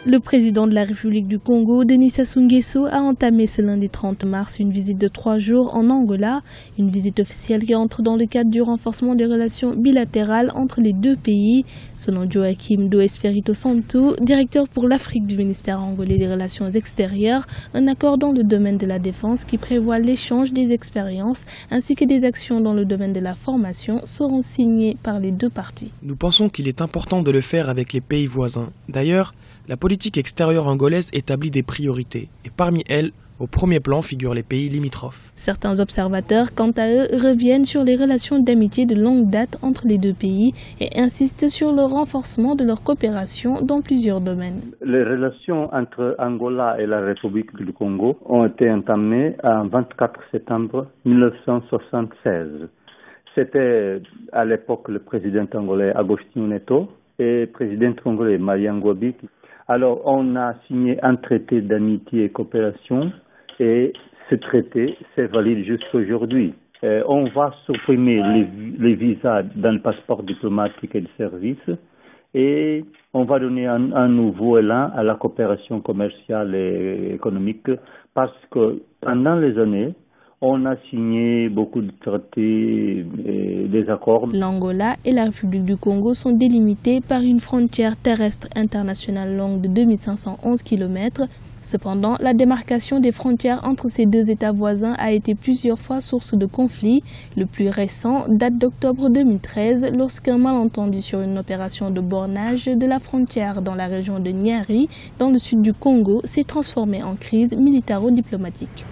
Le président de la République du Congo, Denis Sassou Nguesso, a entamé ce lundi 30 mars une visite de 3 jours en Angola, une visite officielle qui entre dans le cadre du renforcement des relations bilatérales entre les deux pays. Selon Joaquim do Espírito Santo, directeur pour l'Afrique du ministère angolais des Relations extérieures, un accord dans le domaine de la défense qui prévoit l'échange des expériences ainsi que des actions dans le domaine de la formation seront signés par les deux parties. Nous pensons qu'il est important de le faire avec les pays voisins. D'ailleurs, la politique extérieure angolaise établit des priorités et parmi elles, au premier plan figurent les pays limitrophes. Certains observateurs, quant à eux, reviennent sur les relations d'amitié de longue date entre les deux pays et insistent sur le renforcement de leur coopération dans plusieurs domaines. Les relations entre Angola et la République du Congo ont été entamées le 24 septembre 1976. C'était à l'époque le président angolais Agostinho Neto et le président congolais Marian Ngouabi. Alors, on a signé un traité d'amitié et coopération et ce traité c'est valide jusqu'aujourd'hui. On va supprimer les visas dans le passeport diplomatique et de service et on va donner un nouveau élan à la coopération commerciale et économique parce que pendant les années, on a signé beaucoup de traités et des accords. L'Angola et la République du Congo sont délimités par une frontière terrestre internationale longue de 2511 km. Cependant, la démarcation des frontières entre ces deux États voisins a été plusieurs fois source de conflits. Le plus récent date d'octobre 2013 lorsqu'un malentendu sur une opération de bornage de la frontière dans la région de Nyari, dans le sud du Congo, s'est transformé en crise militaro-diplomatique.